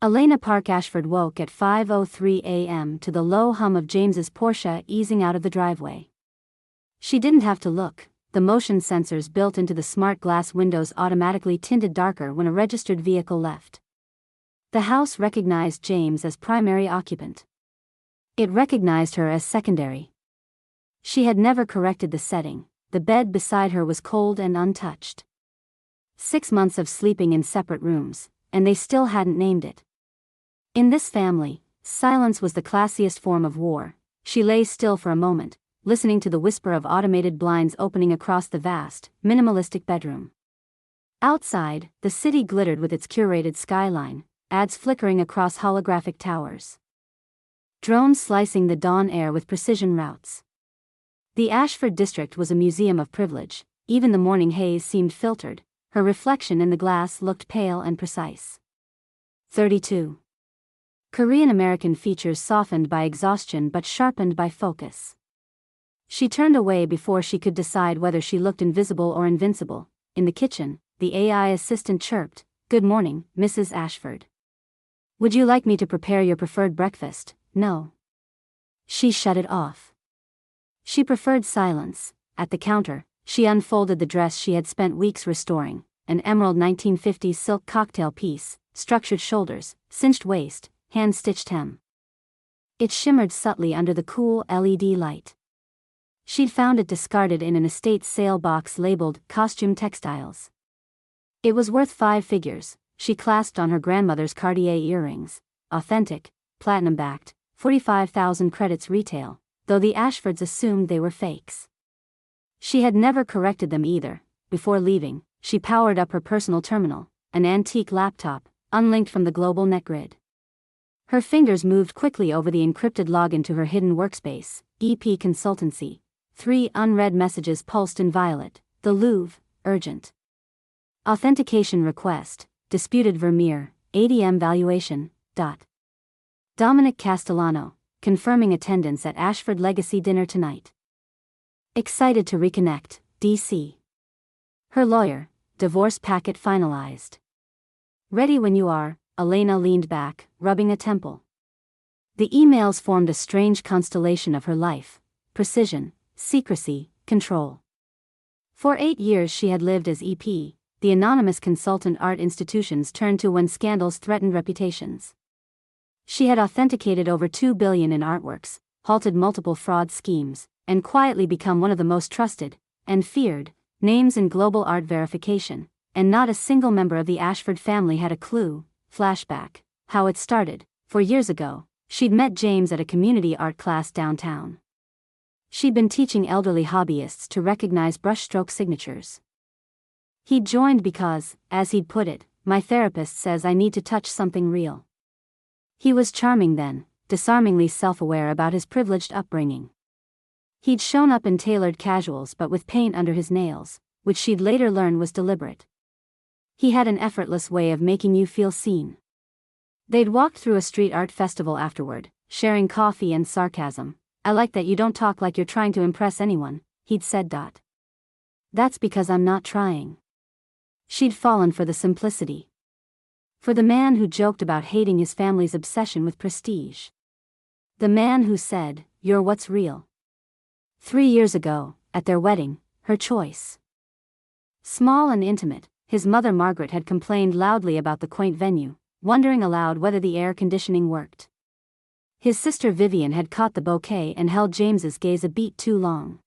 Elena Park Ashford woke at 5:03 a.m. to the low hum of James's Porsche easing out of the driveway. She didn't have to look. The motion sensors built into the smart glass windows automatically tinted darker when a registered vehicle left. The house recognized James as primary occupant. It recognized her as secondary. She had never corrected the setting. The bed beside her was cold and untouched. 6 months of sleeping in separate rooms, and they still hadn't named it. In this family, silence was the classiest form of war. She lay still for a moment, listening to the whisper of automated blinds opening across the vast, minimalistic bedroom. Outside, the city glittered with its curated skyline, ads flickering across holographic towers. Drones slicing the dawn air with precision routes. The Ashford district was a museum of privilege. Even the morning haze seemed filtered. Her reflection in the glass looked pale and precise. 32. Korean-American features softened by exhaustion but sharpened by focus. She turned away before she could decide whether she looked invisible or invincible. In the kitchen, the AI assistant chirped, "Good morning, Mrs. Ashford. Would you like me to prepare your preferred breakfast?" No. She shut it off. She preferred silence. At the counter, she unfolded the dress she had spent weeks restoring, an emerald 1950s silk cocktail piece, structured shoulders, cinched waist, hand-stitched hem. It shimmered subtly under the cool LED light. She'd found it discarded in an estate sale box labeled "Costume Textiles." It was worth 5 figures. She clasped on her grandmother's Cartier earrings, authentic, platinum-backed, 45,000 credits retail, though the Ashfords assumed they were fakes. She had never corrected them either. Before leaving, she powered up her personal terminal, an antique laptop, unlinked from the global net grid. Her fingers moved quickly over the encrypted login to her hidden workspace, EP Consultancy. 3 unread messages pulsed in violet. The Louvre, urgent. Authentication request, disputed Vermeer, ADM valuation, Dominic Castellano, confirming attendance at Ashford Legacy dinner tonight. Excited to reconnect, DC. Her lawyer, divorce packet finalized. Ready when you are, Elena leaned back, rubbing a temple. The emails formed a strange constellation of her life: precision, secrecy, control. For 8 years she had lived as EP, the anonymous consultant art institutions turned to when scandals threatened reputations. She had authenticated over $2 billion in artworks, halted multiple fraud schemes, and quietly become one of the most trusted, and feared, names in global art verification, and not a single member of the Ashford family had a clue. Flashback, how it started. 4 years ago, she'd met James at a community art class downtown. She'd been teaching elderly hobbyists to recognize brushstroke signatures. He'd joined because, as he'd put it, "My therapist says I need to touch something real." He was charming then, disarmingly self-aware about his privileged upbringing. He'd shown up in tailored casuals but with paint under his nails, which she'd later learn was deliberate. He had an effortless way of making you feel seen. They'd walked through a street art festival afterward, sharing coffee and sarcasm. "I like that you don't talk like you're trying to impress anyone," he'd said. "That's because I'm not trying." She'd fallen for the simplicity. For the man who joked about hating his family's obsession with prestige. The man who said, "You're what's real." 3 years ago, at their wedding, her choice. Small and intimate, his mother Margaret had complained loudly about the quaint venue, wondering aloud whether the air conditioning worked. His sister Vivian had caught the bouquet and held James's gaze a beat too long.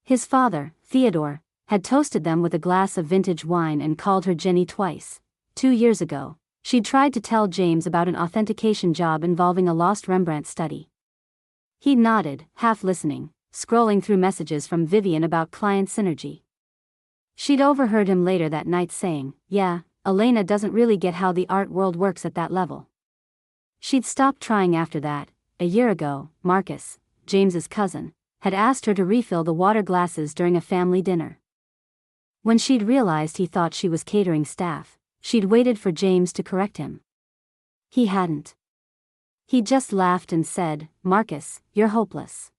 His father, Theodore, had toasted them with a glass of vintage wine and called her Jenny twice. 2 years ago, she'd tried to tell James about an authentication job involving a lost Rembrandt study. He nodded, half listening, scrolling through messages from Vivian about client synergy. She'd overheard him later that night saying, "Yeah, Elena doesn't really get how the art world works at that level." She'd stopped trying after that. A year ago, Marcus, James's cousin, had asked her to refill the water glasses during a family dinner. When she'd realized he thought she was catering staff, she'd waited for James to correct him. He hadn't. He just laughed and said, "Marcus, you're hopeless."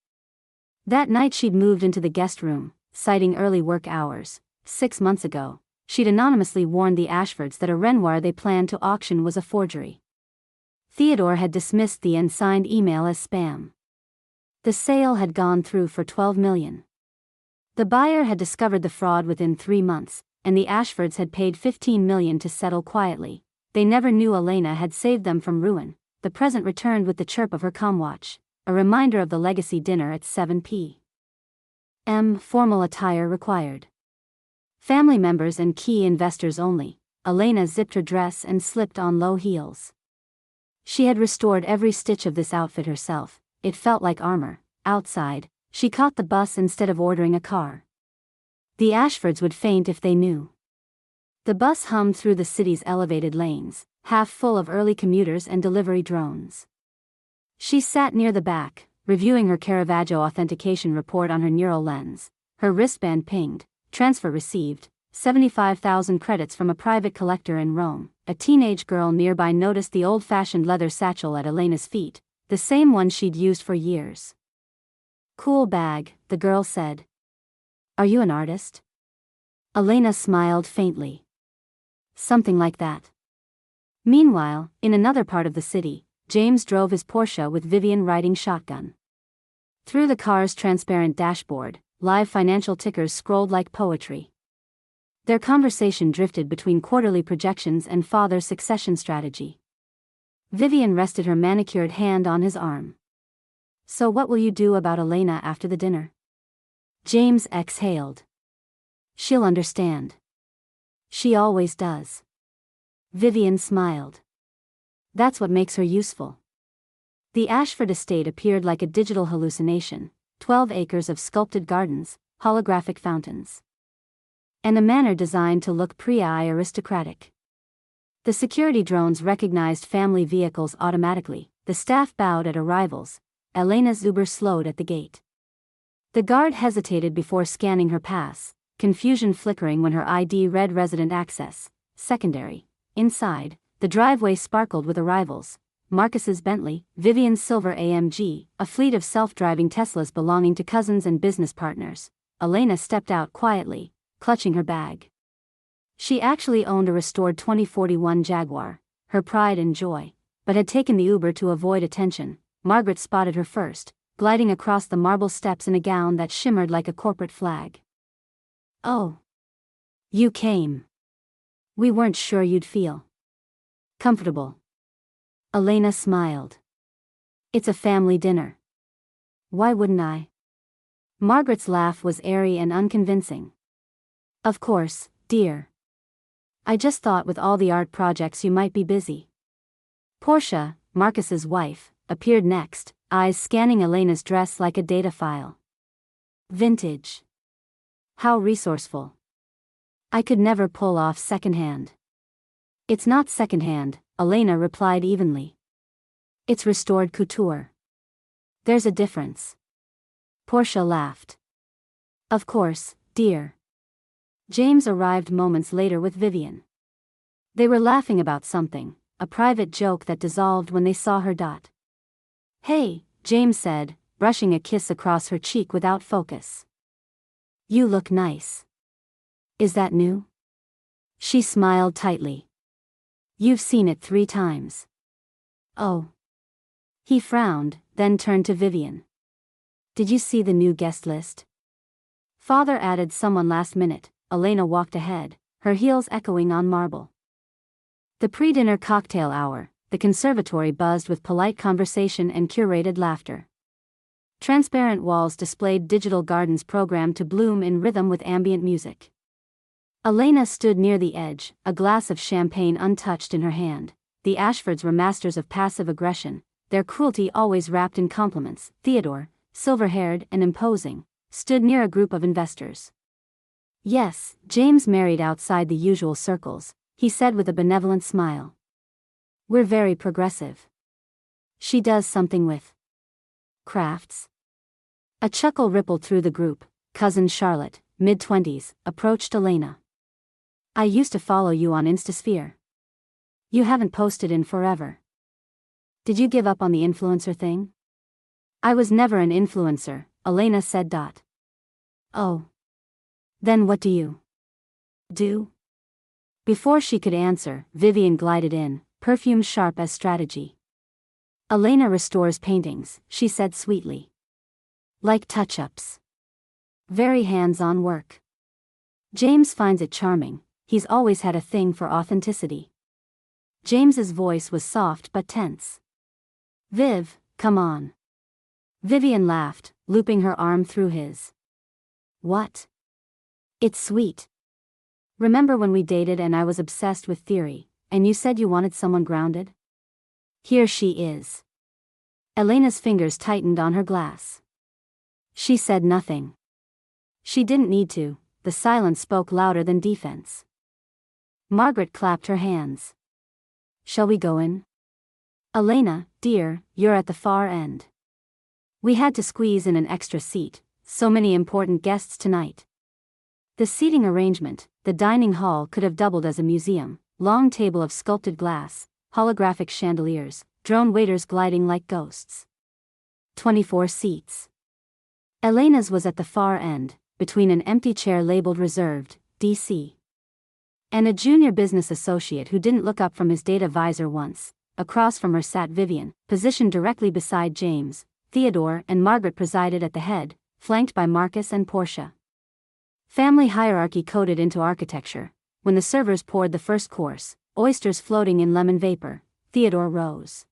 That night she'd moved into the guest room, citing early work hours. 6 months ago, she'd anonymously warned the Ashfords that a Renoir they planned to auction was a forgery. Theodore had dismissed the unsigned email as spam. The sale had gone through for $12 million. The buyer had discovered the fraud within 3 months, and the Ashfords had paid $15 million to settle quietly. They never knew Elena had saved them from ruin. The present returned with the chirp of her comwatch, a reminder of the legacy dinner at 7 p.m. Formal attire required. Family members and key investors only. Elena zipped her dress and slipped on low heels. She had restored every stitch of this outfit herself. It felt like armor. Outside, she caught the bus instead of ordering a car. The Ashfords would faint if they knew. The bus hummed through the city's elevated lanes, half full of early commuters and delivery drones. She sat near the back, reviewing her Caravaggio authentication report on her neural lens. Her wristband pinged. Transfer received. 75,000 credits from a private collector in Rome. A teenage girl nearby noticed the old-fashioned leather satchel at Elena's feet, the same one she'd used for years. Cool bag, the girl said. Are you an artist? Elena smiled faintly. Something like that. Meanwhile, in another part of the city, James drove his Porsche with Vivian riding shotgun. Through the car's transparent dashboard, live financial tickers scrolled like poetry. Their conversation drifted between quarterly projections and father's succession strategy. Vivian rested her manicured hand on his arm. So what will you do about Elena after the dinner? James exhaled. She'll understand. She always does. Vivian smiled. That's what makes her useful. The Ashford estate appeared like a digital hallucination, 12 acres of sculpted gardens, holographic fountains, and a manor designed to look aristocratic. The security drones recognized family vehicles automatically. The staff bowed at arrivals. Elena's Uber slowed at the gate. The guard hesitated before scanning her pass, confusion flickering when her ID read resident access, secondary. Inside, the driveway sparkled with arrivals. Marcus's Bentley, Vivian's silver AMG, a fleet of self-driving Teslas belonging to cousins and business partners. Elena stepped out quietly, clutching her bag. She actually owned a restored 2041 Jaguar, her pride and joy, but had taken the Uber to avoid attention. Margaret spotted her first, gliding across the marble steps in a gown that shimmered like a corporate flag. Oh. You came. We weren't sure you'd feel comfortable. Elena smiled. It's a family dinner. Why wouldn't I? Margaret's laugh was airy and unconvincing. Of course, dear. I just thought with all the art projects you might be busy. Portia, Marcus's wife, appeared next, eyes scanning Elena's dress like a data file. Vintage. How resourceful. I could never pull off secondhand. It's not secondhand, Elena replied evenly. It's restored couture. There's a difference. Portia laughed. Of course, dear. James arrived moments later with Vivian. They were laughing about something, a private joke that dissolved when they saw her. Hey, James said, brushing a kiss across her cheek without focus. You look nice. Is that new? She smiled tightly. You've seen it 3 times. Oh. He frowned, then turned to Vivian. Did you see the new guest list? Father added someone last minute. Elena walked ahead, her heels echoing on marble. The pre-dinner cocktail hour, the conservatory buzzed with polite conversation and curated laughter. Transparent walls displayed digital gardens programmed to bloom in rhythm with ambient music. Elena stood near the edge, a glass of champagne untouched in her hand. The Ashfords were masters of passive aggression, their cruelty always wrapped in compliments. Theodore, silver-haired and imposing, stood near a group of investors. Yes, James married outside the usual circles, he said with a benevolent smile. We're very progressive. She does something with crafts. A chuckle rippled through the group. Cousin Charlotte, mid-20s, approached Elena. I used to follow you on Instasphere. You haven't posted in forever. Did you give up on the influencer thing? I was never an influencer, Elena said. Oh. Then what do you do? Before she could answer, Vivian glided in, perfume sharp as strategy. Elena restores paintings, she said sweetly. Like touch-ups. Very hands-on work. James finds it charming, he's always had a thing for authenticity. James's voice was soft but tense. Viv, come on. Vivian laughed, looping her arm through his. What? It's sweet. Remember when we dated and I was obsessed with theory, and you said you wanted someone grounded? Here she is. Elena's fingers tightened on her glass. She said nothing. She didn't need to, the silence spoke louder than defense. Margaret clapped her hands. Shall we go in? Elena, dear, you're at the far end. We had to squeeze in an extra seat, so many important guests tonight. The seating arrangement, the dining hall could have doubled as a museum, long table of sculpted glass, holographic chandeliers, drone waiters gliding like ghosts. 24 seats. Elena's was at the far end, between an empty chair labeled reserved, DC. And a junior business associate who didn't look up from his data visor once. Across from her sat Vivian, positioned directly beside James. Theodore and Margaret presided at the head, flanked by Marcus and Portia. Family hierarchy coded into architecture. When the servers poured the first course, oysters floating in lemon vapor, Theodore rose,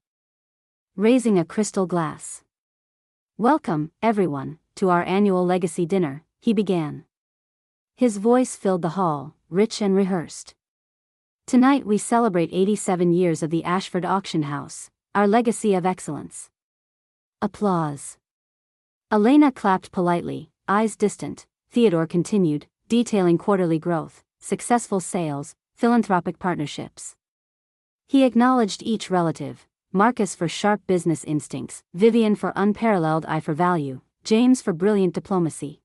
raising a crystal glass. Welcome, everyone, to our annual legacy dinner, he began. His voice filled the hall, rich and rehearsed. Tonight we celebrate 87 years of the Ashford Auction House, our legacy of excellence. Applause. Elena clapped politely, eyes distant. Theodore continued, detailing quarterly growth, successful sales, philanthropic partnerships. He acknowledged each relative, Marcus for sharp business instincts, Vivian for unparalleled eye for value, James for brilliant diplomacy.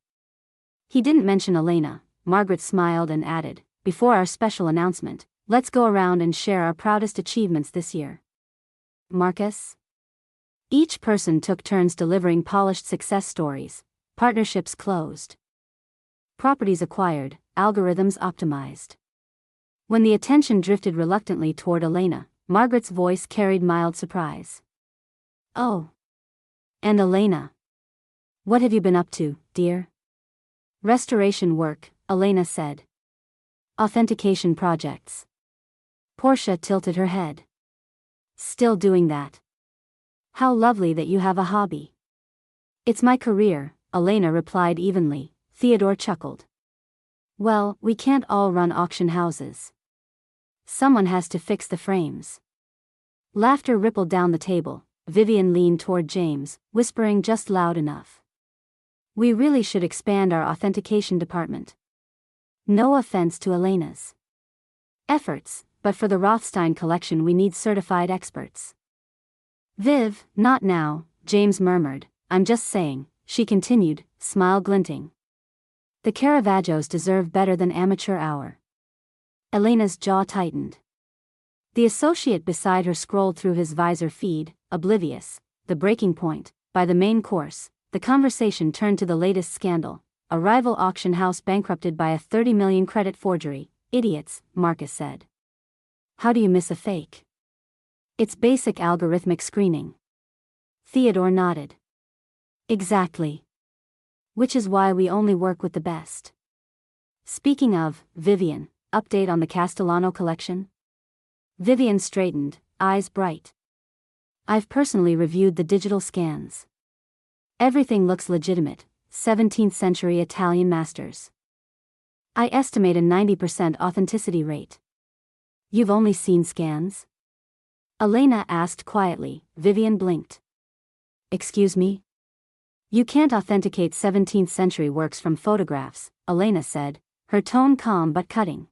He didn't mention Elena. Margaret smiled and added, before our special announcement, let's go around and share our proudest achievements this year. Marcus? Each person took turns delivering polished success stories, partnerships closed, properties acquired, algorithms optimized. When the attention drifted reluctantly toward Elena, Margaret's voice carried mild surprise. Oh. And Elena? What have you been up to, dear? Restoration work, Elena said. Authentication projects. Portia tilted her head. Still doing that. How lovely that you have a hobby. It's my career, Elena replied evenly. Theodore chuckled. Well, we can't all run auction houses. Someone has to fix the frames. Laughter rippled down the table. Vivian leaned toward James, whispering just loud enough. We really should expand our authentication department. No offense to Elena's efforts, but for the Rothstein collection we need certified experts. Viv, not now, James murmured. I'm just saying, she continued, smile glinting. The Caravaggios deserve better than amateur hour. Elena's jaw tightened. The associate beside her scrolled through his visor feed, oblivious. The breaking point. By the main course, the conversation turned to the latest scandal. A rival auction house bankrupted by a 30 million credit forgery. Idiots, Marcus said. How do you miss a fake? It's basic algorithmic screening. Theodore nodded. Exactly. Which is why we only work with the best. Speaking of, Vivian, update on the Castellano collection? Vivian straightened, eyes bright. I've personally reviewed the digital scans. Everything looks legitimate, 17th century Italian masters. I estimate a 90% authenticity rate. You've only seen scans? Elena asked quietly. Vivian blinked. Excuse me? You can't authenticate 17th century works from photographs, Elena said, her tone calm but cutting.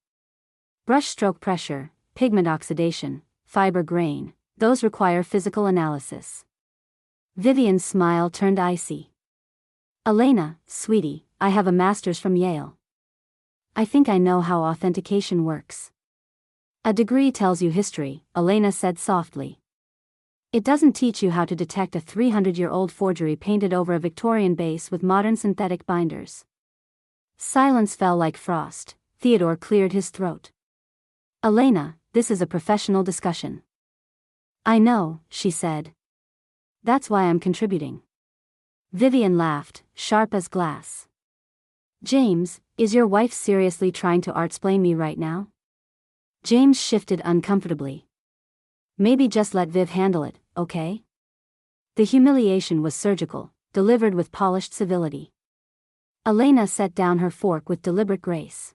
Brushstroke pressure, pigment oxidation, fiber grain, those require physical analysis. Vivian's smile turned icy. Elena, sweetie, I have a master's from Yale. I think I know how authentication works. A degree tells you history, Elena said softly. It doesn't teach you how to detect a 300-year-old forgery painted over a Victorian base with modern synthetic binders. Silence fell like frost. Theodore cleared his throat. Elena, this is a professional discussion. I know, she said. That's why I'm contributing. Vivian laughed, sharp as glass. James, is your wife seriously trying to artsplain me right now? James shifted uncomfortably. Maybe just let Viv handle it, okay? The humiliation was surgical, delivered with polished civility. Elena set down her fork with deliberate grace.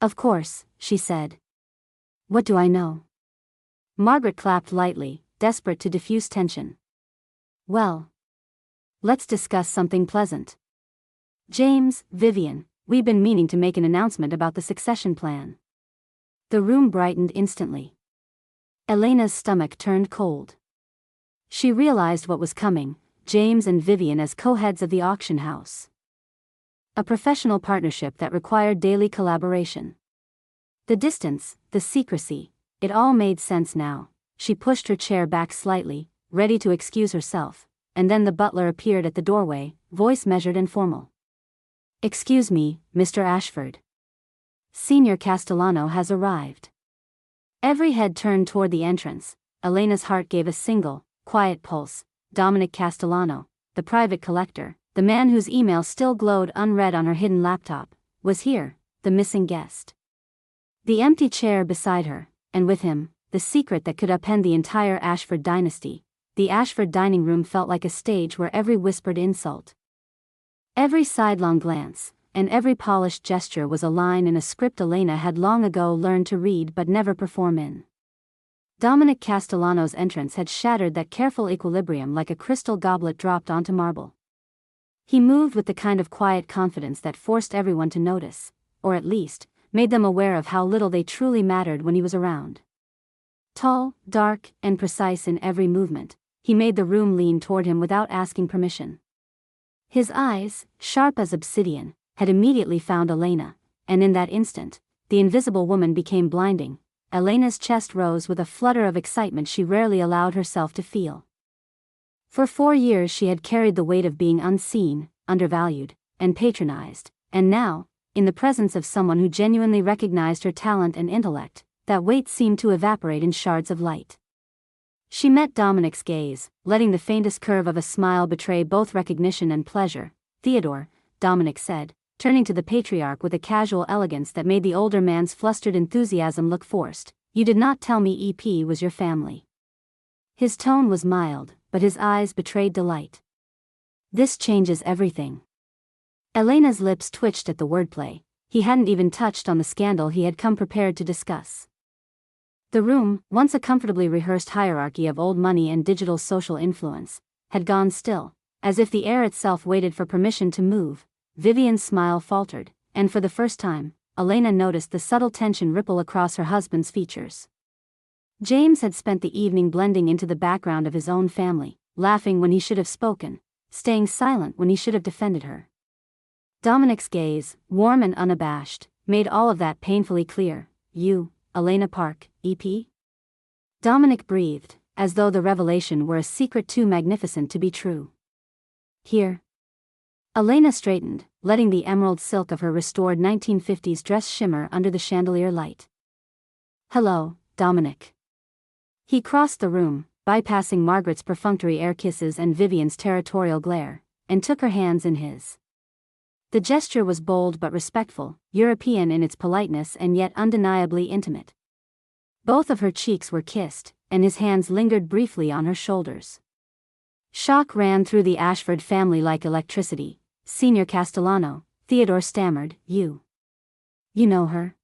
Of course, she said. What do I know? Margaret clapped lightly, desperate to diffuse tension. Well, let's discuss something pleasant. James, Vivian, we've been meaning to make an announcement about the succession plan. The room brightened instantly. Elena's stomach turned cold. She realized what was coming, James and Vivian as co-heads of the auction house. A professional partnership that required daily collaboration. The distance, the secrecy, it all made sense now. She pushed her chair back slightly, ready to excuse herself, and then the butler appeared at the doorway, voice measured and formal. Excuse me, Mr. Ashford. Senior Castellano has arrived. Every head turned toward the entrance. Elena's heart gave a single, quiet pulse. Dominic Castellano, the private collector, the man whose email still glowed unread on her hidden laptop, was here, the missing guest. The empty chair beside her, and with him, the secret that could upend the entire Ashford dynasty. The Ashford dining room felt like a stage where every whispered insult, every sidelong glance, and every polished gesture was a line in a script Elena had long ago learned to read but never perform in. Dominic Castellano's entrance had shattered that careful equilibrium like a crystal goblet dropped onto marble. He moved with the kind of quiet confidence that forced everyone to notice, or at least, made them aware of how little they truly mattered when he was around. Tall, dark, and precise in every movement, he made the room lean toward him without asking permission. His eyes, sharp as obsidian, had immediately found Elena, and in that instant, the invisible woman became blinding. Elena's chest rose with a flutter of excitement she rarely allowed herself to feel. For 4 years she had carried the weight of being unseen, undervalued, and patronized, and now, in the presence of someone who genuinely recognized her talent and intellect, that weight seemed to evaporate in shards of light. She met Dominic's gaze, letting the faintest curve of a smile betray both recognition and pleasure. Theodore, Dominic said, turning to the patriarch with a casual elegance that made the older man's flustered enthusiasm look forced, you did not tell me EP was your family. His tone was mild, but his eyes betrayed delight. This changes everything. Elena's lips twitched at the wordplay. He hadn't even touched on the scandal he had come prepared to discuss. The room, once a comfortably rehearsed hierarchy of old money and digital social influence, had gone still, as if the air itself waited for permission to move. Vivian's smile faltered, and for the first time, Elena noticed the subtle tension ripple across her husband's features. James had spent the evening blending into the background of his own family, laughing when he should have spoken, staying silent when he should have defended her. Dominic's gaze, warm and unabashed, made all of that painfully clear. You, Elena Park, EP? Dominic breathed, as though the revelation were a secret too magnificent to be true. Here. Elena straightened, letting the emerald silk of her restored 1950s dress shimmer under the chandelier light. Hello, Dominic. He crossed the room, bypassing Margaret's perfunctory air kisses and Vivian's territorial glare, and took her hands in his. The gesture was bold but respectful, European in its politeness and yet undeniably intimate. Both of her cheeks were kissed, and his hands lingered briefly on her shoulders. Shock ran through the Ashford family like electricity. Senior Castellano, Theodore stammered, You know her?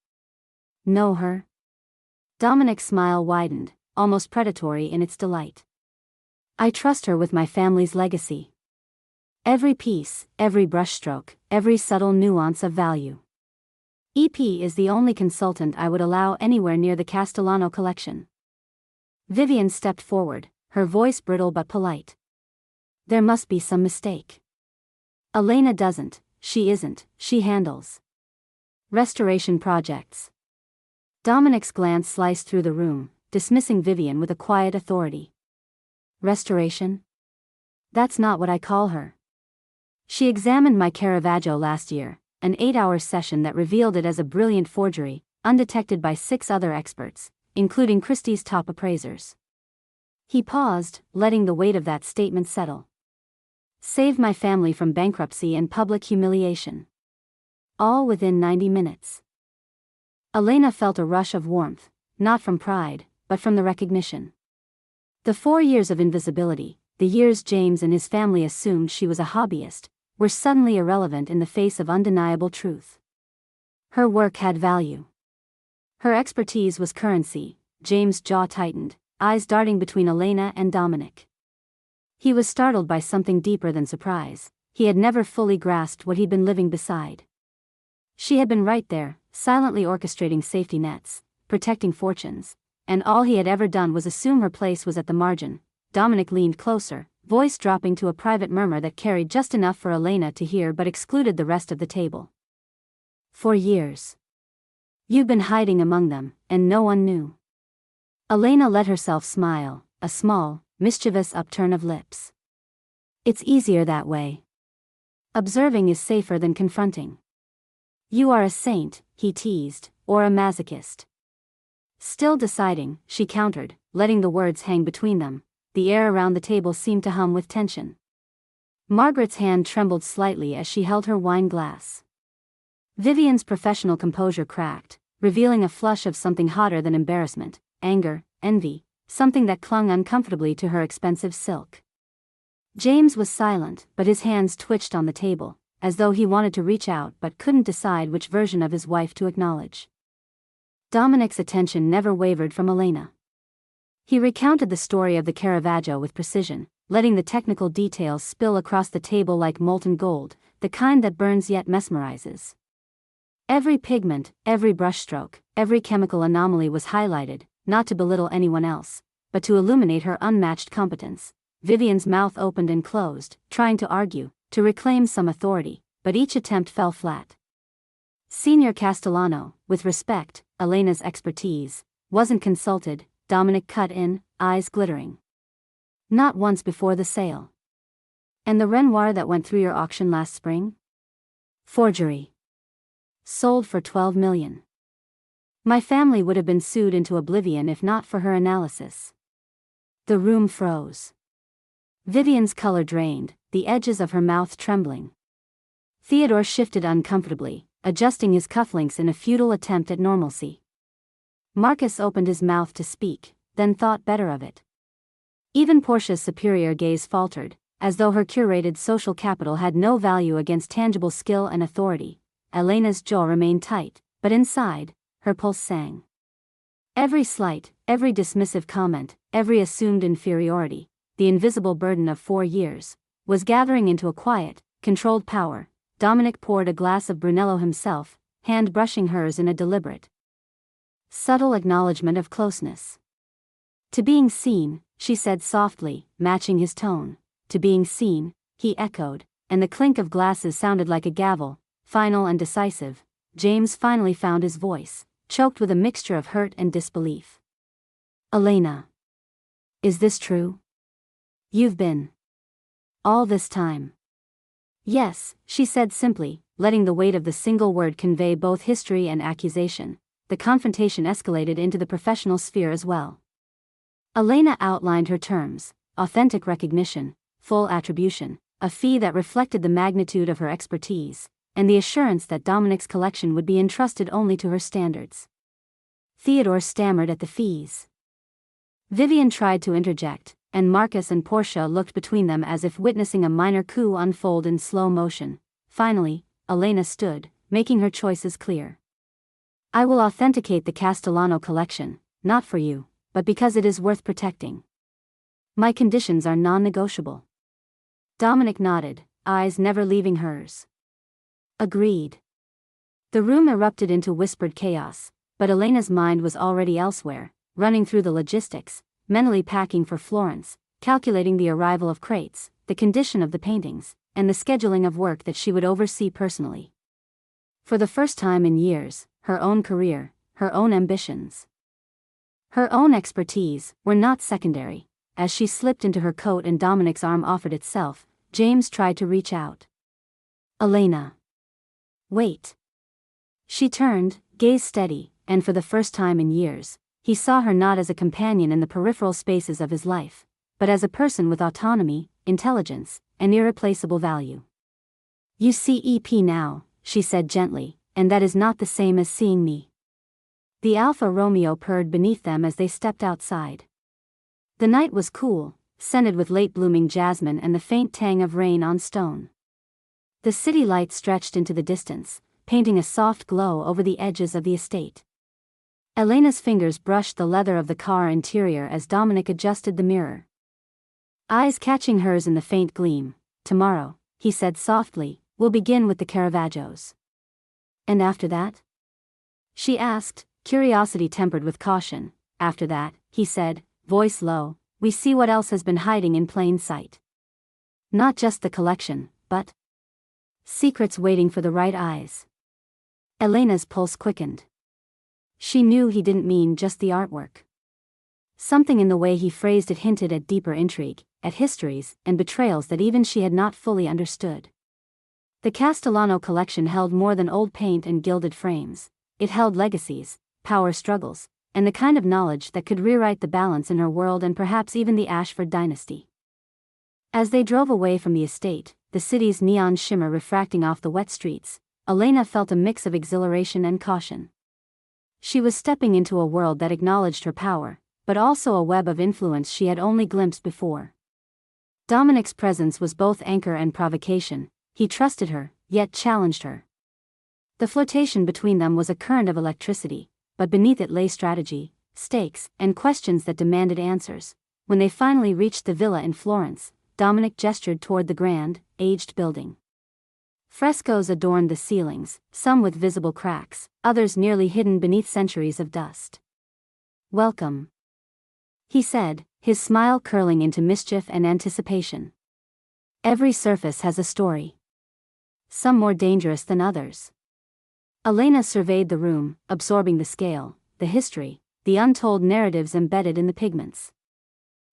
Know her? Dominic's smile widened, almost predatory in its delight. I trust her with my family's legacy. Every piece, every brushstroke, every subtle nuance of value. EP is the only consultant I would allow anywhere near the Castellano collection. Vivian stepped forward, her voice brittle but polite. There must be some mistake. Elena doesn't, she isn't, she handles restoration projects. Dominic's glance sliced through the room, dismissing Vivian with a quiet authority. Restoration? That's not what I call her. She examined my Caravaggio last year, an 8-hour session that revealed it as a brilliant forgery, undetected by 6 other experts, including Christie's top appraisers. He paused, letting the weight of that statement settle. Save my family from bankruptcy and public humiliation. All within 90 minutes. Elena felt a rush of warmth, not from pride, but from the recognition. The 4 years of invisibility, the years James and his family assumed she was a hobbyist, were suddenly irrelevant in the face of undeniable truth. Her work had value. Her expertise was currency. James' jaw tightened, eyes darting between Elena and Dominic. He was startled by something deeper than surprise. He had never fully grasped what he'd been living beside. She had been right there, silently orchestrating safety nets, protecting fortunes, and all he had ever done was assume her place was at the margin. Dominic leaned closer, voice dropping to a private murmur that carried just enough for Elena to hear but excluded the rest of the table. 4 years. You've been hiding among them, and no one knew. Elena let herself smile, a small, mischievous upturn of lips. It's easier that way. Observing is safer than confronting. You are a saint, he teased, or a masochist. Still deciding, she countered, letting the words hang between them. The air around the table seemed to hum with tension. Margaret's hand trembled slightly as she held her wine glass. Vivian's professional composure cracked, revealing a flush of something hotter than embarrassment, anger, envy, something that clung uncomfortably to her expensive silk. James was silent, but his hands twitched on the table, as though he wanted to reach out but couldn't decide which version of his wife to acknowledge. Dominic's attention never wavered from Elena. He recounted the story of the Caravaggio with precision, letting the technical details spill across the table like molten gold, the kind that burns yet mesmerizes. Every pigment, every brushstroke, every chemical anomaly was highlighted, not to belittle anyone else, but to illuminate her unmatched competence. Vivian's mouth opened and closed, trying to argue, to reclaim some authority, but each attempt fell flat. Senior Castellano, with respect, Elena's expertise, wasn't consulted, Dominic cut in, eyes glittering. Not once before the sale. And the Renoir that went through your auction last spring? Forgery. Sold for 12 million. My family would have been sued into oblivion if not for her analysis. The room froze. Vivian's color drained, the edges of her mouth trembling. Theodore shifted uncomfortably, adjusting his cufflinks in a futile attempt at normalcy. Marcus opened his mouth to speak, then thought better of it. Even Portia's superior gaze faltered, as though her curated social capital had no value against tangible skill and authority. Elena's jaw remained tight, but inside, her pulse sang. Every slight, every dismissive comment, every assumed inferiority, the invisible burden of 4 years, was gathering into a quiet, controlled power. Dominic poured a glass of Brunello himself, hand brushing hers in a deliberate, subtle acknowledgement of closeness. To being seen, she said softly, matching his tone. To being seen, he echoed, and the clink of glasses sounded like a gavel, final and decisive. James finally found his voice, choked with a mixture of hurt and disbelief. Elena. Is this true? You've been. All this time. Yes, she said simply, letting the weight of the single word convey both history and accusation. The confrontation escalated into the professional sphere as well. Elena outlined her terms: authentic recognition, full attribution, a fee that reflected the magnitude of her expertise, and the assurance that Dominic's collection would be entrusted only to her standards. Theodore stammered at the fees. Vivian tried to interject, and Marcus and Portia looked between them as if witnessing a minor coup unfold in slow motion. Finally, Elena stood, making her choices clear. I will authenticate the Castellano collection, not for you, but because it is worth protecting. My conditions are non-negotiable. Dominic nodded, eyes never leaving hers. Agreed. The room erupted into whispered chaos, but Elena's mind was already elsewhere, running through the logistics, mentally packing for Florence, calculating the arrival of crates, the condition of the paintings, and the scheduling of work that she would oversee personally. For the first time in years, her own career, her own ambitions, her own expertise, were not secondary. As she slipped into her coat and Dominic's arm offered itself, James tried to reach out. Elena. Wait. She turned, gaze steady, and for the first time in years, he saw her not as a companion in the peripheral spaces of his life, but as a person with autonomy, intelligence, and irreplaceable value. "You see EP now," she said gently, "and that is not the same as seeing me." The Alfa Romeo purred beneath them as they stepped outside. The night was cool, scented with late-blooming jasmine and the faint tang of rain on stone. The city light stretched into the distance, painting a soft glow over the edges of the estate. Elena's fingers brushed the leather of the car interior as Dominic adjusted the mirror. Eyes catching hers in the faint gleam. "Tomorrow," he said softly, "we'll begin with the Caravaggios." "And after that?" she asked, curiosity tempered with caution. "After that," he said, voice low, "we see what else has been hiding in plain sight. Not just the collection, but secrets waiting for the right eyes." Elena's pulse quickened. She knew he didn't mean just the artwork. Something in the way he phrased it hinted at deeper intrigue, at histories and betrayals that even she had not fully understood. The Castellano collection held more than old paint and gilded frames. It held legacies, power struggles, and the kind of knowledge that could rewrite the balance in her world and perhaps even the Ashford dynasty. As they drove away from the estate, the city's neon shimmer refracting off the wet streets, Elena felt a mix of exhilaration and caution. She was stepping into a world that acknowledged her power, but also a web of influence she had only glimpsed before. Dominic's presence was both anchor and provocation. He trusted her, yet challenged her. The flirtation between them was a current of electricity, but beneath it lay strategy, stakes, and questions that demanded answers. When they finally reached the villa in Florence, Dominic gestured toward the grand, aged building. Frescoes adorned the ceilings, some with visible cracks, others nearly hidden beneath centuries of dust. "Welcome," he said, his smile curling into mischief and anticipation. "Every surface has a story. Some more dangerous than others." Elena surveyed the room, absorbing the scale, the history, the untold narratives embedded in the pigments.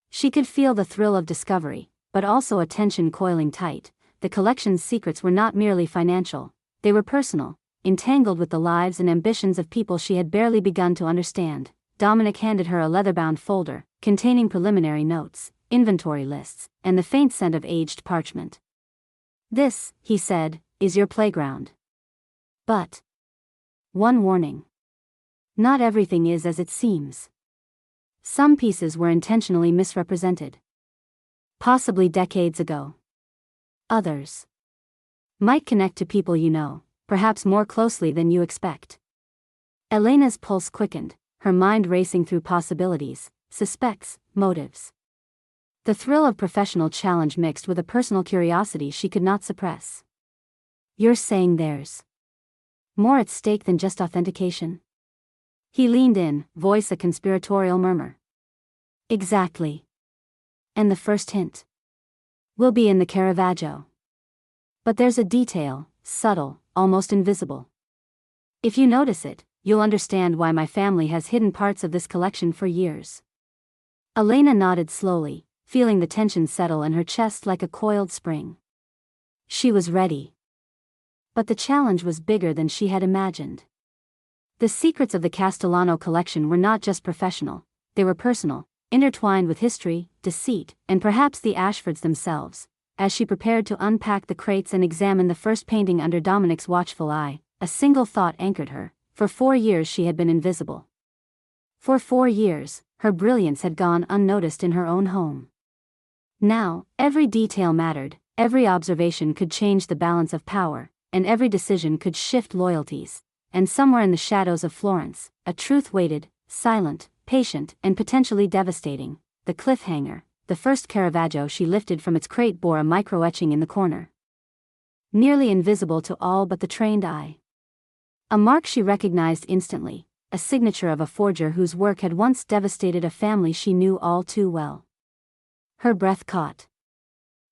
She could feel the thrill of discovery, but also a tension coiling tight. The collection's secrets were not merely financial, they were personal, entangled with the lives and ambitions of people she had barely begun to understand. Dominic handed her a leather-bound folder, containing preliminary notes, inventory lists, and the faint scent of aged parchment. "This," he said, "is your playground. But one warning. Not everything is as it seems. Some pieces were intentionally misrepresented. Possibly decades ago. Others might connect to people you know, perhaps more closely than you expect." Elena's pulse quickened, her mind racing through possibilities, suspects, motives. The thrill of professional challenge mixed with a personal curiosity she could not suppress. "You're saying there's more at stake than just authentication?" He leaned in, voice a conspiratorial murmur. "Exactly. And the first hint will be in the Caravaggio. But there's a detail, subtle, almost invisible. If you notice it, you'll understand why my family has hidden parts of this collection for years." Elena nodded slowly, feeling the tension settle in her chest like a coiled spring. She was ready. But the challenge was bigger than she had imagined. The secrets of the Castellano collection were not just professional, they were personal, intertwined with history, deceit, and perhaps the Ashfords themselves. As she prepared to unpack the crates and examine the first painting under Dominic's watchful eye, a single thought anchored her. For 4 years she had been invisible. For 4 years, her brilliance had gone unnoticed in her own home. Now, every detail mattered, every observation could change the balance of power, and every decision could shift loyalties. And somewhere in the shadows of Florence, a truth waited, silent, patient, and potentially devastating. The cliffhanger. The first Caravaggio she lifted from its crate bore a micro-etching in the corner. Nearly invisible to all but the trained eye. A mark she recognized instantly, a signature of a forger whose work had once devastated a family she knew all too well. Her breath caught.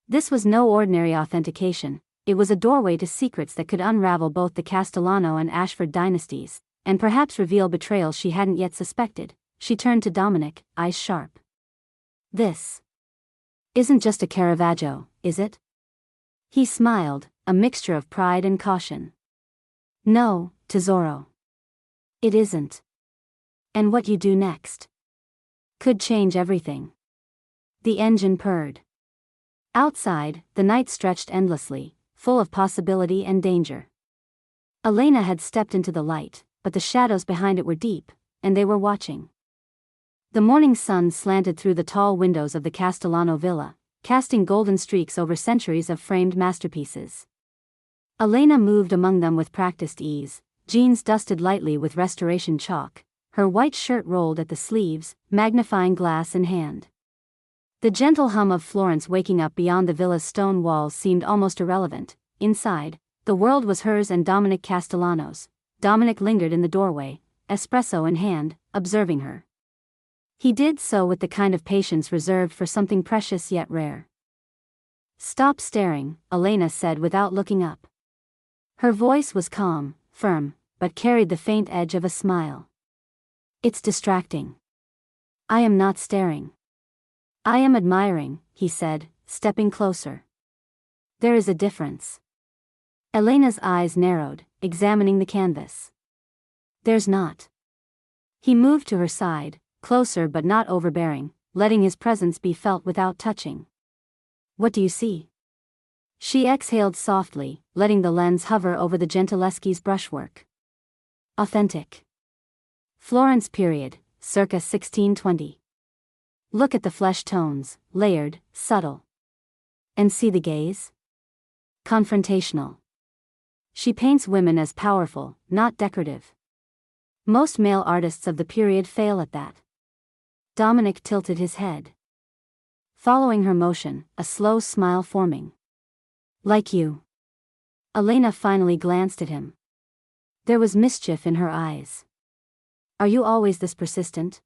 This was no ordinary authentication, it was a doorway to secrets that could unravel both the Castellano and Ashford dynasties, and perhaps reveal betrayals she hadn't yet suspected. She turned to Dominic, eyes sharp. "This isn't just a Caravaggio, is it?" He smiled, a mixture of pride and caution. "No, tesoro. It isn't. And what you do next could change everything. The engine purred. Outside, the night stretched endlessly, full of possibility and danger. Elena had stepped into the light, but the shadows behind it were deep, and they were watching. The morning sun slanted through the tall windows of the Castellano villa, casting golden streaks over centuries of framed masterpieces. Elena moved among them with practiced ease, jeans dusted lightly with restoration chalk, her white shirt rolled at the sleeves, magnifying glass in hand. The gentle hum of Florence waking up beyond the villa's stone walls seemed almost irrelevant. Inside, the world was hers and Dominic Castellano's. Dominic lingered in the doorway, espresso in hand, observing her. He did so with the kind of patience reserved for something precious yet rare. "Stop staring," Elena said without looking up. Her voice was calm, firm, but carried the faint edge of a smile. "It's distracting." "I am not staring. I am admiring," he said, stepping closer. "There is a difference." Elena's eyes narrowed, examining the canvas. "There's not." He moved to her side, closer but not overbearing, letting his presence be felt without touching. "What do you see?" She exhaled softly, letting the lens hover over the Gentileschi's brushwork. "Authentic. Florence period, circa 1620. Look at the flesh tones, layered, subtle. And see the gaze? Confrontational. She paints women as powerful, not decorative. Most male artists of the period fail at that." Dominic tilted his head, following her motion, a slow smile forming. "Like you." Elena finally glanced at him. There was mischief in her eyes. "Are you always this persistent?"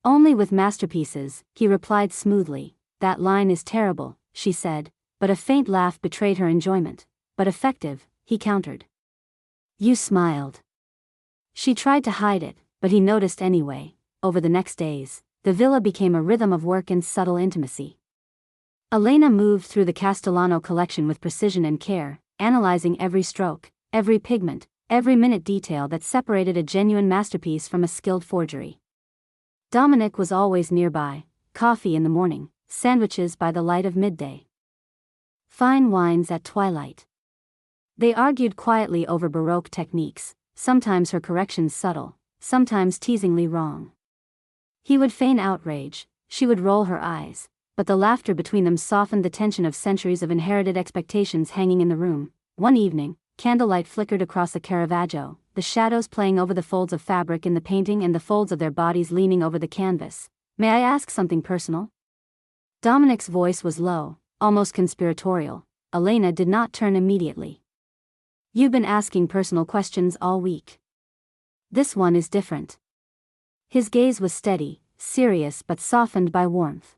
"Only with masterpieces," he replied smoothly. "That line is terrible," she said, but a faint laugh betrayed her enjoyment. "But effective," he countered. "You smiled." She tried to hide it, but he noticed anyway. Over the next days, the villa became a rhythm of work and subtle intimacy. Elena moved through the Castellano collection with precision and care, analyzing every stroke, every pigment, every minute detail that separated a genuine masterpiece from a skilled forgery. Dominic was always nearby, coffee in the morning, sandwiches by the light of midday. Fine wines at twilight. They argued quietly over Baroque techniques, sometimes her corrections subtle, sometimes teasingly wrong. He would feign outrage, she would roll her eyes, but the laughter between them softened the tension of centuries of inherited expectations hanging in the room. One evening, candlelight flickered across the Caravaggio, the shadows playing over the folds of fabric in the painting and the folds of their bodies leaning over the canvas. "May I ask something personal?" Dominic's voice was low, almost conspiratorial. Elena did not turn immediately. "You've been asking personal questions all week. This one is different." His gaze was steady, serious but softened by warmth.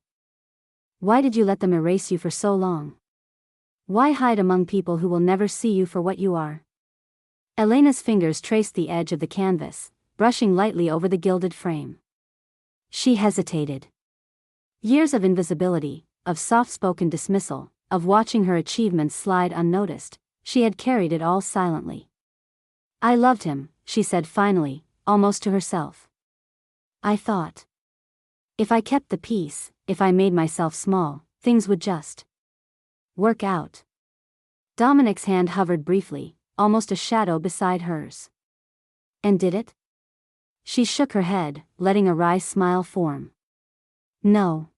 "Why did you let them erase you for so long? Why hide among people who will never see you for what you are?" Elena's fingers traced the edge of the canvas, brushing lightly over the gilded frame. She hesitated. Years of invisibility, of soft-spoken dismissal, of watching her achievements slide unnoticed, she had carried it all silently. "I loved him," she said finally, almost to herself. "I thought, if I kept the peace, if I made myself small, things would just work out." Dominic's hand hovered briefly, almost a shadow beside hers. "And did it?" She shook her head, letting a wry smile form. "No.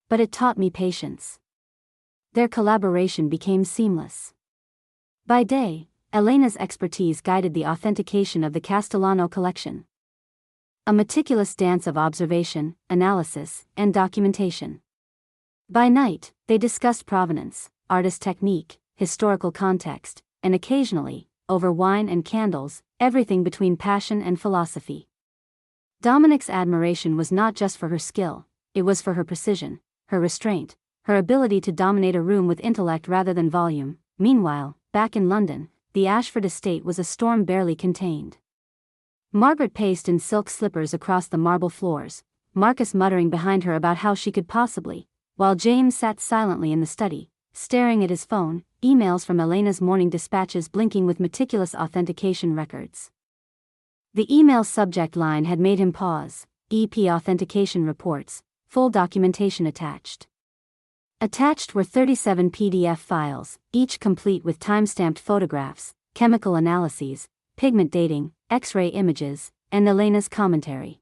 But it taught me patience." Their collaboration became seamless. By day, Elena's expertise guided the authentication of the Castellano collection. A meticulous dance of observation, analysis, and documentation. By night, they discussed provenance, artist technique, historical context, and occasionally, over wine and candles, everything between passion and philosophy. Dominic's admiration was not just for her skill, it was for her precision, her restraint, her ability to dominate a room with intellect rather than volume. Meanwhile, back in London, the Ashford estate was a storm barely contained. Margaret paced in silk slippers across the marble floors, Marcus muttering behind her about how she could possibly, while James sat silently in the study, staring at his phone, emails from Elena's morning dispatches blinking with meticulous authentication records. The email subject line had made him pause. EP authentication reports, full documentation attached. Attached were 37 PDF files, each complete with time-stamped photographs, chemical analyses, pigment dating, X-ray images, and Elena's commentary.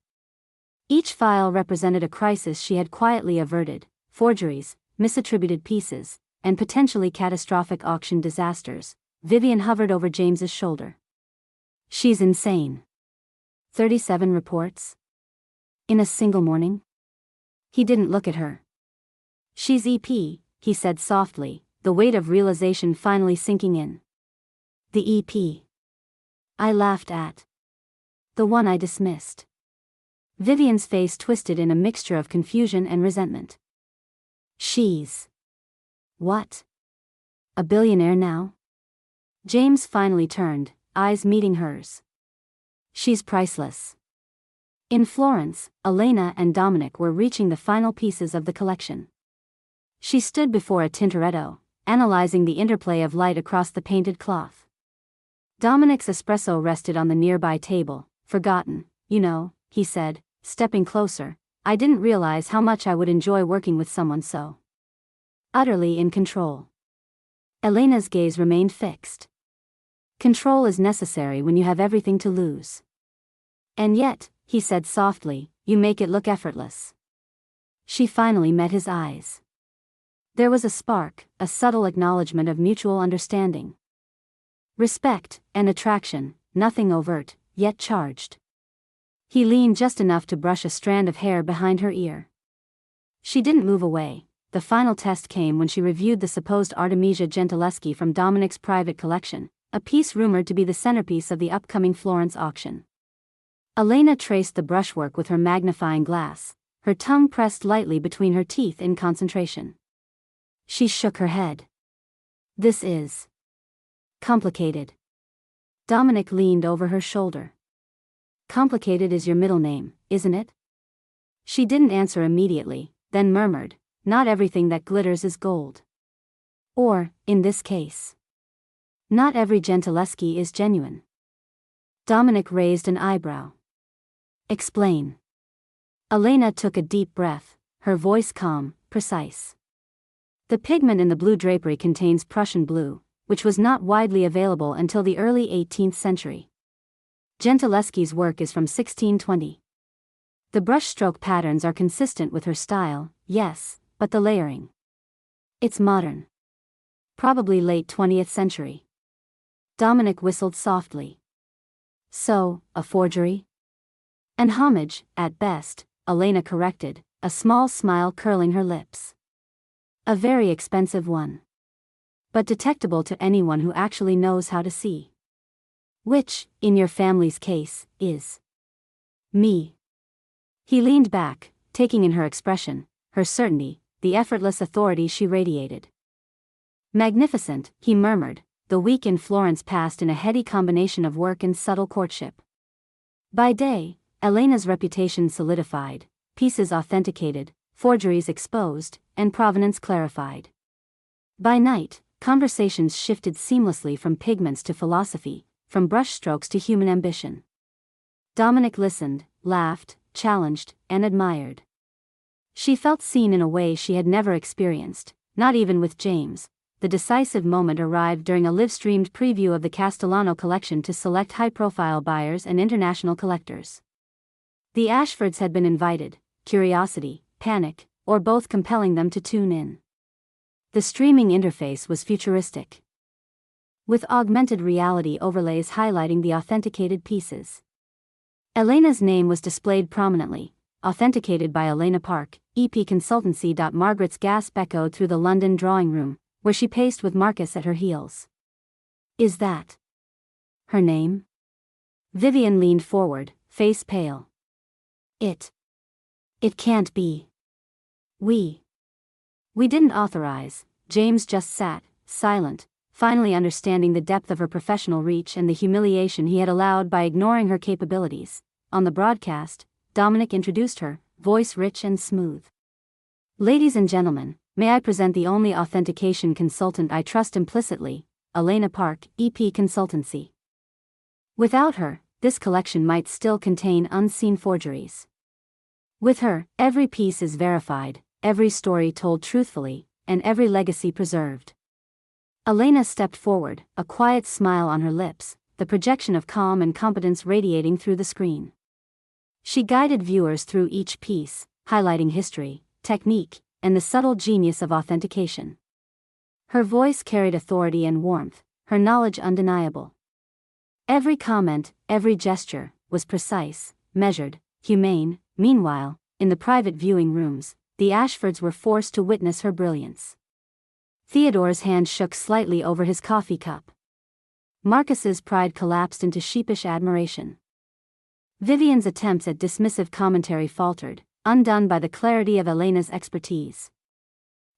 Each file represented a crisis she had quietly averted: forgeries, misattributed pieces, and potentially catastrophic auction disasters. Vivian hovered over James's shoulder. She's insane. 37 reports? In a single morning? He didn't look at her. She's EP, he said softly, the weight of realization finally sinking in. The EP I laughed at. The one I dismissed. Vivian's face twisted in a mixture of confusion and resentment. She's... what? A billionaire now? James finally turned, eyes meeting hers. She's priceless. In Florence, Elena and Dominic were reaching the final pieces of the collection. She stood before a Tintoretto, analyzing the interplay of light across the painted cloth. Dominic's espresso rested on the nearby table. Forgotten, you know, he said, stepping closer. I didn't realize how much I would enjoy working with someone so utterly in control. Elena's gaze remained fixed. Control is necessary when you have everything to lose. And yet, he said softly, you make it look effortless. She finally met his eyes. There was a spark, a subtle acknowledgement of mutual understanding. Respect and attraction, nothing overt, yet charged. He leaned just enough to brush a strand of hair behind her ear. She didn't move away. The final test came when she reviewed the supposed Artemisia Gentileschi from Dominic's private collection, a piece rumored to be the centerpiece of the upcoming Florence auction. Elena traced the brushwork with her magnifying glass, her tongue pressed lightly between her teeth in concentration. She shook her head. This is complicated. Dominic leaned over her shoulder. Complicated is your middle name, isn't it? She didn't answer immediately, then murmured, not everything that glitters is gold. Or, in this case, not every Gentileschi is genuine. Dominic raised an eyebrow. Explain. Elena took a deep breath, her voice calm, precise. The pigment in the blue drapery contains Prussian blue, which was not widely available until the early 18th century. Gentileschi's work is from 1620. The brushstroke patterns are consistent with her style, yes, but the layering. It's modern. Probably late 20th century. Dominic whistled softly. So, a forgery? An homage, at best, Elena corrected, a small smile curling her lips. A very expensive one. But detectable to anyone who actually knows how to see. Which, in your family's case, is me. He leaned back, taking in her expression, her certainty, the effortless authority she radiated. Magnificent, he murmured. The week in Florence passed in a heady combination of work and subtle courtship. By day, Elena's reputation solidified, pieces authenticated, forgeries exposed, and provenance clarified. By night, conversations shifted seamlessly from pigments to philosophy, from brushstrokes to human ambition. Dominic listened, laughed, challenged, and admired. She felt seen in a way she had never experienced, not even with James. The decisive moment arrived during a live-streamed preview of the Castellano collection to select high-profile buyers and international collectors. The Ashfords had been invited, curiosity, panic, or both compelling them to tune in. The streaming interface was futuristic, with augmented reality overlays highlighting the authenticated pieces. Elena's name was displayed prominently, authenticated by Elena Park, EP Consultancy. Margaret's gasp echoed through the London drawing room, where she paced with Marcus at her heels. Is that her name? Vivian leaned forward, face pale. It can't be. We didn't authorize. James just sat, silent, finally understanding the depth of her professional reach and the humiliation he had allowed by ignoring her capabilities. On the broadcast, Dominic introduced her, voice rich and smooth. Ladies and gentlemen, may I present the only authentication consultant I trust implicitly, Elena Park, EP Consultancy. Without her, this collection might still contain unseen forgeries. With her, every piece is verified, every story told truthfully, and every legacy preserved. Elena stepped forward, a quiet smile on her lips, the projection of calm and competence radiating through the screen. She guided viewers through each piece, highlighting history, technique, and the subtle genius of authentication. Her voice carried authority and warmth, her knowledge undeniable. Every comment, every gesture, was precise, measured, humane. Meanwhile, in the private viewing rooms, the Ashfords were forced to witness her brilliance. Theodore's hand shook slightly over his coffee cup. Marcus's pride collapsed into sheepish admiration. Vivian's attempts at dismissive commentary faltered, undone by the clarity of Elena's expertise.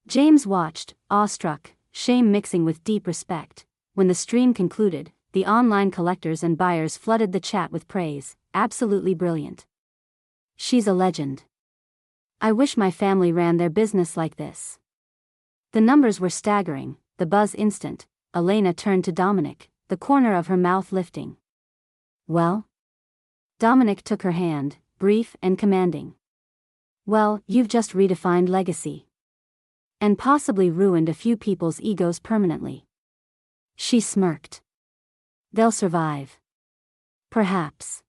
James watched, awestruck, shame mixing with deep respect. When the stream concluded, the online collectors and buyers flooded the chat with praise. Absolutely brilliant. She's a legend. I wish my family ran their business like this. The numbers were staggering, the buzz instant. Elena turned to Dominic, the corner of her mouth lifting. Well? Dominic took her hand, brief and commanding. Well, you've just redefined legacy. And possibly ruined a few people's egos permanently. She smirked. They'll survive. Perhaps.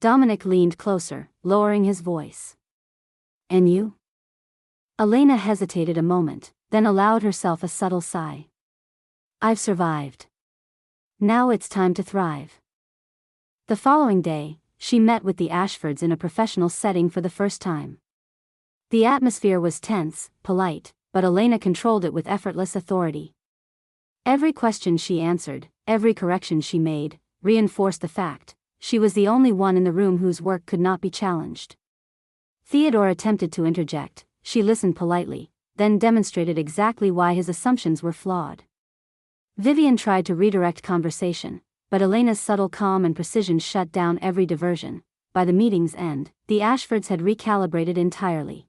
Dominic leaned closer, lowering his voice. And you? Elena hesitated a moment, then allowed herself a subtle sigh. I've survived. Now it's time to thrive. The following day, she met with the Ashfords in a professional setting for the first time. The atmosphere was tense, polite, but Elena controlled it with effortless authority. Every question she answered, every correction she made, reinforced the fact she was the only one in the room whose work could not be challenged. Theodore attempted to interject, she listened politely, then demonstrated exactly why his assumptions were flawed. Vivian tried to redirect conversation, but Elena's subtle calm and precision shut down every diversion. By the meeting's end, the Ashfords had recalibrated entirely.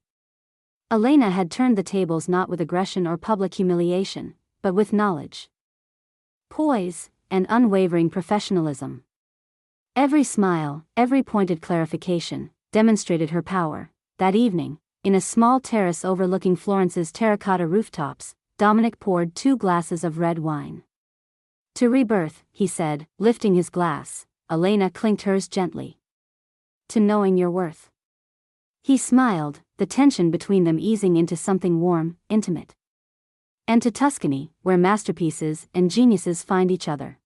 Elena had turned the tables not with aggression or public humiliation, but with knowledge, poise, and unwavering professionalism. Every smile, every pointed clarification, demonstrated her power. That evening, in a small terrace overlooking Florence's terracotta rooftops, Dominic poured 2 glasses of red wine. To rebirth, he said, lifting his glass. Elena clinked hers gently. To knowing your worth. He smiled, the tension between them easing into something warm, intimate. And to Tuscany, where masterpieces and geniuses find each other.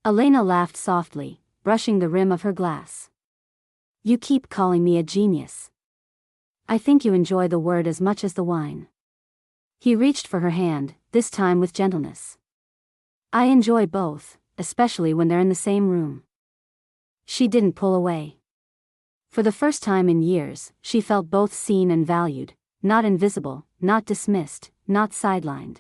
Elena laughed softly, brushing the rim of her glass. You keep calling me a genius. I think you enjoy the word as much as the wine. He reached for her hand, this time with gentleness. I enjoy both, especially when they're in the same room. She didn't pull away. For the first time in years, she felt both seen and valued, not invisible, not dismissed, not sidelined.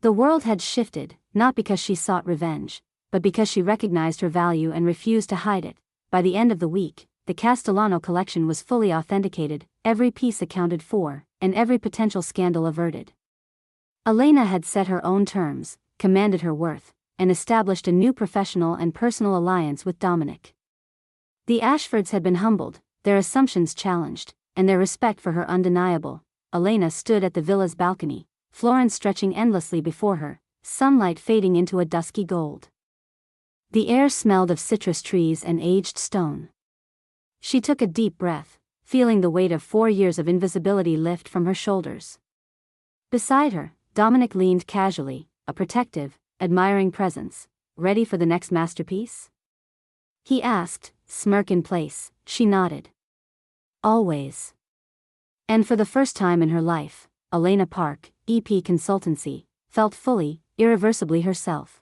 The world had shifted, not because she sought revenge, but because she recognized her value and refused to hide it. By the end of the week, the Castellano collection was fully authenticated, every piece accounted for, and every potential scandal averted. Elena had set her own terms, commanded her worth, and established a new professional and personal alliance with Dominic. The Ashfords had been humbled, their assumptions challenged, and their respect for her undeniable. Elena stood at the villa's balcony, Florence stretching endlessly before her, sunlight fading into a dusky gold. The air smelled of citrus trees and aged stone. She took a deep breath, feeling the weight of 4 years of invisibility lift from her shoulders. Beside her, Dominic leaned casually, a protective, admiring presence. Ready for the next masterpiece? He asked, smirk in place. She nodded. Always. And for the first time in her life, Elena Park, EP Consultancy, felt fully, irreversibly herself.